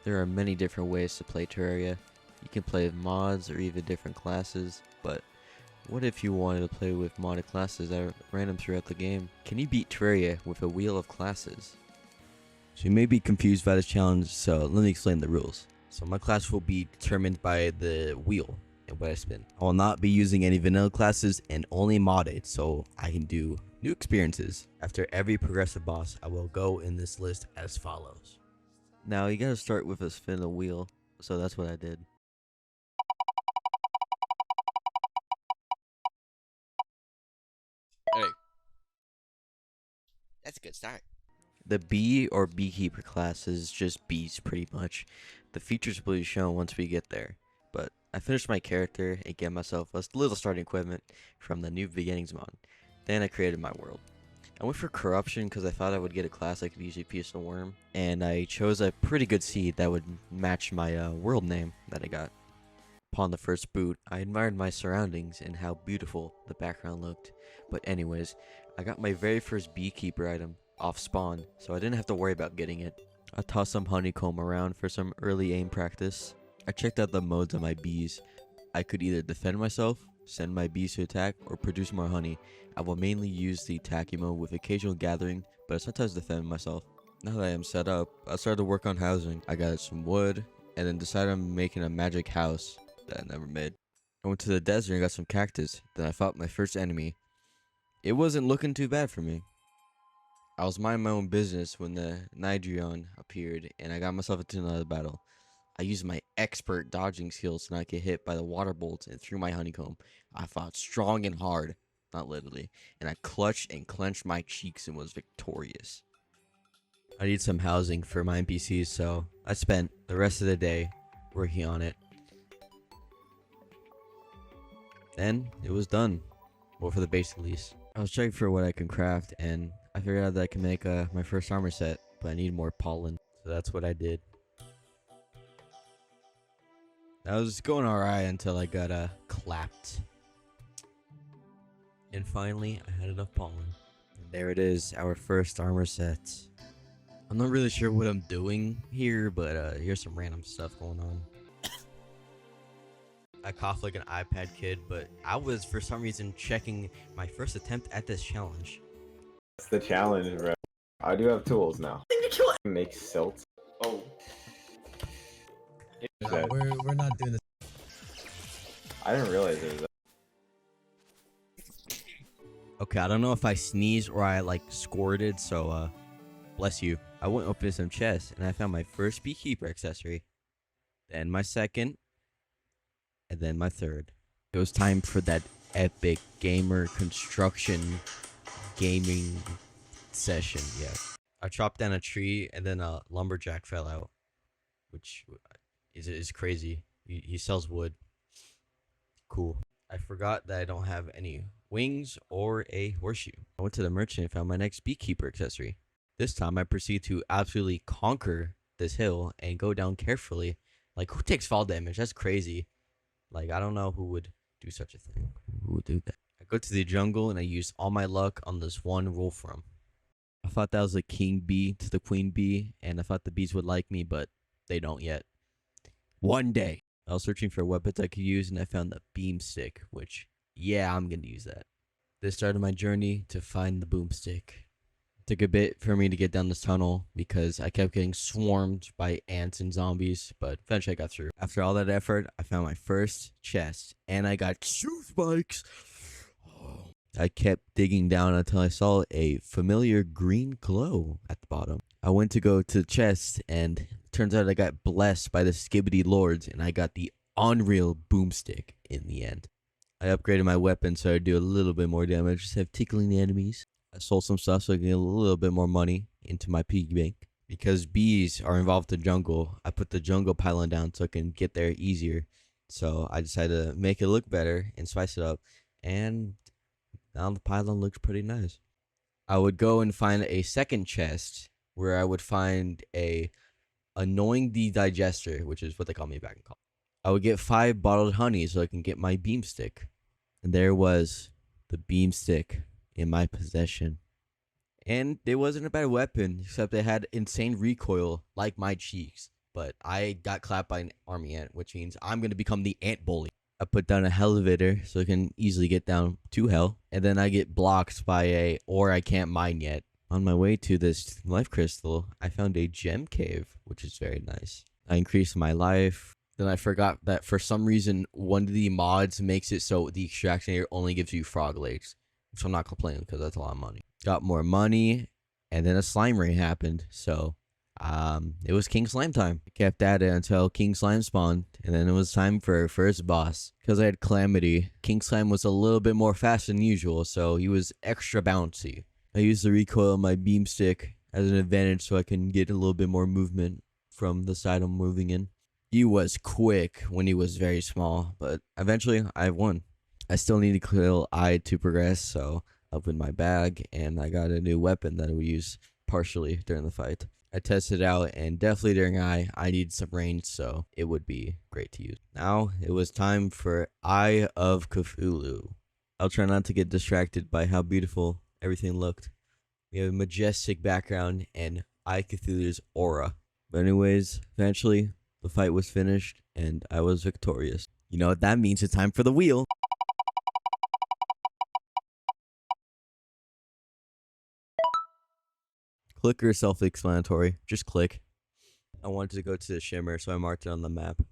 There are many different ways to play Terraria. You can play with mods or even different classes, but what if you wanted to play with modded classes that are random throughout the game? Can you beat Terraria with a wheel of classes? So you may be confused by this challenge, so let me explain the rules. So my class will be determined by the wheel and what I spin. I will not be using any vanilla classes and only modded, so I can do new experiences. After every progressive boss, I will go in this list as follows. Now you gotta start with a spin of the wheel, so that's what I did. Hey, that's a good start. The bee or beekeeper class is just bees pretty much. The features will be shown once we get there. But I finished my character and gave myself a little starting equipment from the New Beginnings mod. Then I created my world. I went for corruption because I thought I would get a class I could usually pierce the worm, and I chose a pretty good seed that would match my world name that I got. Upon the first boot, I admired my surroundings and how beautiful the background looked. But anyways, I got my very first beekeeper item off spawn, so I didn't have to worry about getting it. I tossed some honeycomb around for some early aim practice. I checked out the modes on my bees. I could either defend myself, send my bees to attack, or produce more honey. I will mainly use the attacking mode with occasional gathering, but I sometimes defend myself. Now that I am set up, I started to work on housing. I got some wood, and then decided on making a magic house that I never made. I went to the desert and got some cactus. Then I fought my first enemy. It wasn't looking too bad for me. I was minding my own business when the Nidrion appeared, and I got myself into another battle. I used my expert dodging skills to not get hit by the water bolts and threw my honeycomb. I fought strong and hard, not literally, and I clutched and clenched my cheeks and was victorious. I need some housing for my NPCs, so I spent the rest of the day working on it. Then it was done. Well, for the base at least. I was checking for what I can craft, and I figured out that I can make my first armor set, but I need more pollen, so that's what I did. I was going alright until I got clapped. And finally, I had enough pollen. And there it is, our first armor set. I'm not really sure what I'm doing here, but here's some random stuff going on. I cough like an iPad kid, but I was for some reason checking my first attempt at this challenge. That's the challenge, bro. I do have tools now. Make silt. Oh. No, we're not doing this. I didn't realize it was that. Okay, I don't know if I sneezed or I like squirted, so bless you. I went open some chests and I found my first beekeeper accessory, then my second, and then my third. It was time for that epic gamer construction gaming session. Yeah, I chopped down a tree and then a lumberjack fell out, which is crazy. He sells wood. Cool. I forgot that I don't have any wings or a horseshoe. I went to the merchant and found my next beekeeper accessory. This time I proceed to absolutely conquer this hill and go down carefully. Like, who takes fall damage? That's crazy. Like, I don't know who would do such a thing. Who would do that? I go to the jungle and I use all my luck on this one wolfram. I thought that was a king bee to the queen bee, and I thought the bees would like me, but they don't yet. One day, I was searching for weapons I could use, and I found the beam stick, which, yeah, I'm going to use that. This started my journey to find the boomstick. It took a bit for me to get down this tunnel because I kept getting swarmed by ants and zombies, but eventually I got through. After all that effort, I found my first chest, and I got 2 spikes. I kept digging down until I saw a familiar green glow at the bottom. I went to go to the chest, and turns out I got blessed by the Skibbity Lords, and I got the unreal boomstick in the end. I upgraded my weapon so I do a little bit more damage instead of tickling the enemies. I sold some stuff so I can get a little bit more money into my piggy bank. Because bees are involved in the jungle, I put the jungle pylon down so I can get there easier. So I decided to make it look better and spice it up, and now the pylon looks pretty nice. I would go and find a second chest where I would find a annoying the digester, which is what they call me back in college. I would get 5 bottled honey so I can get my beam stick. And there was the beam stick in my possession. And it wasn't a bad weapon, except it had insane recoil like my cheeks. but I got clapped by an army ant, which means I'm going to become the ant bully. I put down a elevator so I can easily get down to hell, and then I get blocked by a or I can't mine yet. On my way to this life crystal, I found a gem cave, which is very nice. I increased my life. Then I forgot that for some reason, one of the mods makes it so the extraction area only gives you frog legs. So I'm not complaining because that's a lot of money. Got more money, and then a slime raid happened. So it was King Slime time. I kept at it until King Slime spawned, and then it was time for first boss. Because I had Calamity, King Slime was a little bit more fast than usual, so he was extra bouncy. I used the recoil of my beam stick as an advantage so I can get a little bit more movement from the side I'm moving in. He was quick when he was very small, but eventually I won. I still need to kill I to progress, so I opened my bag and I got a new weapon that I would use partially during the fight. I tested it out, and definitely during I needed some range, so it would be great to use. Now it was time for Eye of Cthulhu. I'll try not to get distracted by how beautiful everything looked. We have a majestic background and Eye Cthulhu's aura. But anyways, eventually the fight was finished and I was victorious. You know what that means? It's time for the wheel. Clicker self-explanatory. Just click. I wanted to go to the shimmer, so I marked it on the map.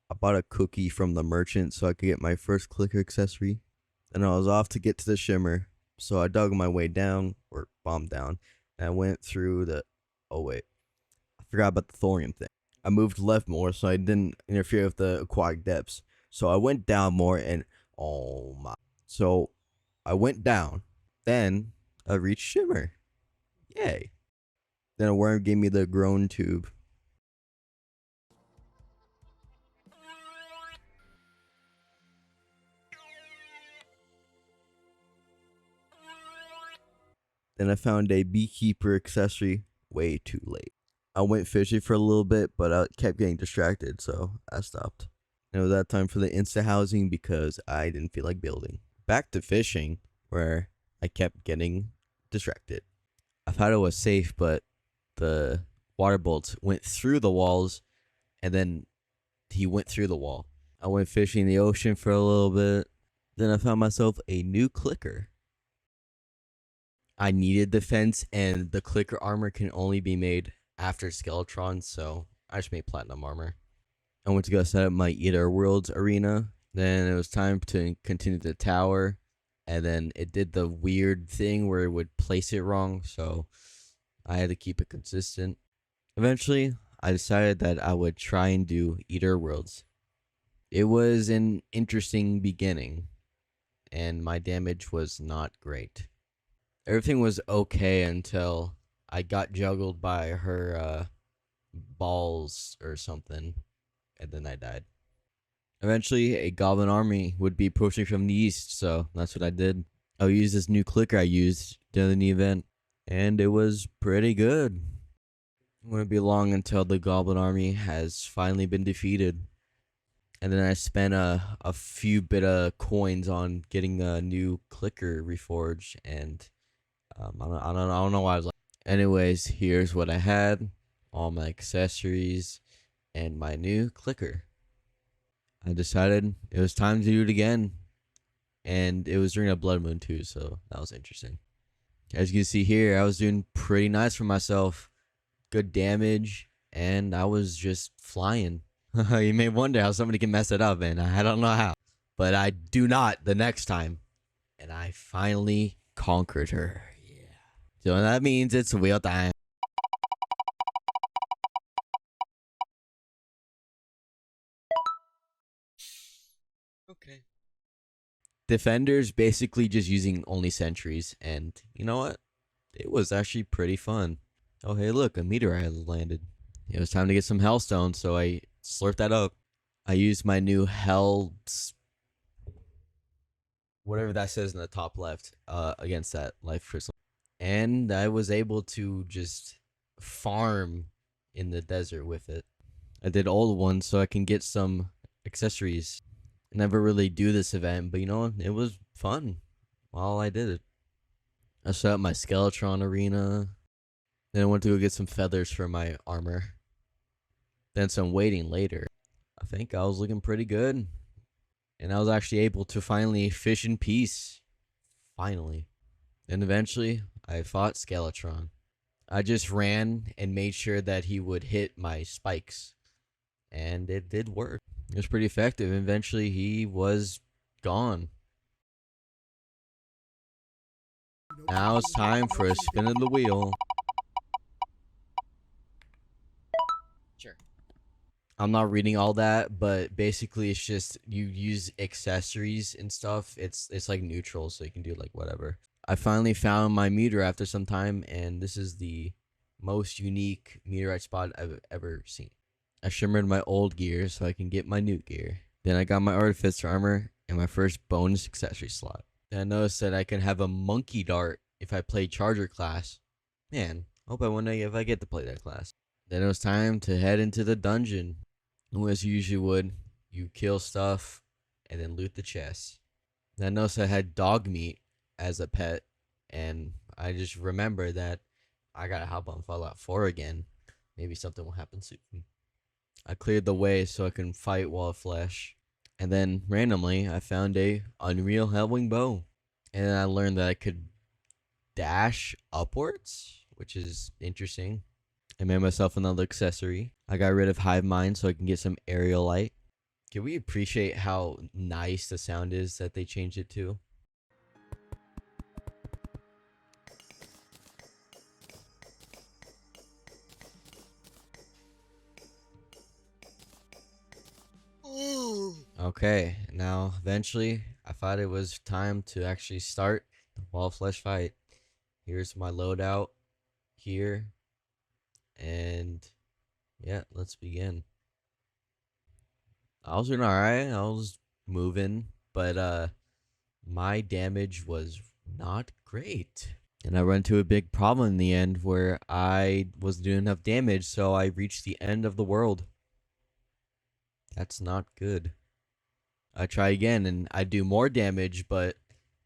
I bought a cookie from the merchant so I could get my first clicker accessory. Then I was off to get to the shimmer, so I dug my way down, or bombed down, and I went through the... Oh wait, I forgot about the thorium thing. I moved left more so I didn't interfere with the aquatic depths. So I went down more and... Oh my... So I went down. Then I reached shimmer. Yay. Then a worm gave me the groan tube. Then I found a beekeeper accessory way too late. I went fishing for a little bit, but I kept getting distracted, so I stopped. And it was that time for the insta housing because I didn't feel like building. Back to fishing, where I kept getting distracted. I thought it was safe, but the water bolts went through the walls, and then he went through the wall. I went fishing in the ocean for a little bit. Then I found myself a new clicker. I needed defense, and the clicker armor can only be made after Skeletron, so I just made platinum armor. I went to go set up my Eater Worlds arena. Then it was time to continue the tower. And then it did the weird thing where it would place it wrong, so I had to keep it consistent. Eventually, I decided that I would try and do Eater Worlds. It was an interesting beginning, and my damage was not great. Everything was okay until I got juggled by her balls or something, and then I died. Eventually, a goblin army would be approaching from the east, so that's what I did. I'll use this new clicker I used during the event, and it was pretty good. It wouldn't be long until the goblin army has finally been defeated. And then I spent a few bit of coins on getting a new clicker reforged, and I don't know why I was like. Anyways, here's what I had: all my accessories and my new clicker. I decided it was time to do it again, and it was during a blood moon too, so that was interesting. As you can see here, I was doing pretty nice for myself. Good damage, and I was just flying. You may wonder how somebody can mess it up, and I don't know how. But I do not the next time. And I finally conquered her. Yeah. So that means it's wheel time. Okay. Defenders basically just using only sentries, and you know what? It was actually pretty fun. Oh hey look, a meteorite landed. It was time to get some hellstone, so I slurped that up. I used my new hell, whatever that says in the top left, against that life crystal, and I was able to just farm in the desert with it. I did old ones so I can get some accessories. I never really do this event, but you know, it was fun while I did it. I set up my Skeletron arena. Then I went to go get some feathers for my armor. Then some waiting later. I think I was looking pretty good. And I was actually able to finally fish in peace. Finally. And eventually, I fought Skeletron. I just ran and made sure that he would hit my spikes. And it did work. It was pretty effective. Eventually, he was gone. Now it's time for a spin of the wheel. Sure. I'm not reading all that, but basically it's just you use accessories and stuff. It's like neutral, so you can do like whatever. I finally found my meteor after some time, and this is the most unique meteorite spot I've ever seen. I shimmered my old gear so I can get my new gear. Then I got my Artificer armor and my first bonus accessory slot. Then I noticed that I can have a monkey dart if I play Charger class. Man, hope I one day if I get to play that class. Then it was time to head into the dungeon. As you usually would, you kill stuff and then loot the chests. Then I noticed I had dog meat as a pet, and I just remember that I gotta hop on Fallout 4 again. Maybe something will happen soon. I cleared the way so I can fight Wall of Flesh. And then randomly I found a Unreal Hellwing bow. And then I learned that I could dash upwards, which is interesting. I made myself another accessory. I got rid of Hive Mind so I can get some aerial light. Can we appreciate how nice the sound is that they changed it to? Okay, now eventually I thought it was time to actually start the Wall of Flesh fight. Here's my loadout here. And yeah, let's begin. I was doing alright. I was moving, but my damage was not great. And I run into a big problem in the end where I wasn't doing enough damage, so I reached the end of the world. That's not good. I try again and I do more damage, but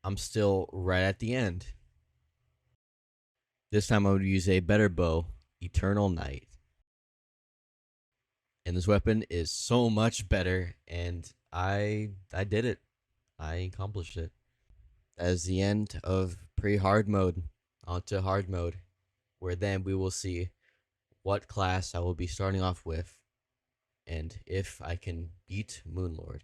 I'm still right at the end. This time I would use a better bow, Eternal Night. And this weapon is so much better, and I did it. I accomplished it. As the end of pre-hard mode, onto hard mode, where then we will see what class I will be starting off with, and if I can beat Moonlord.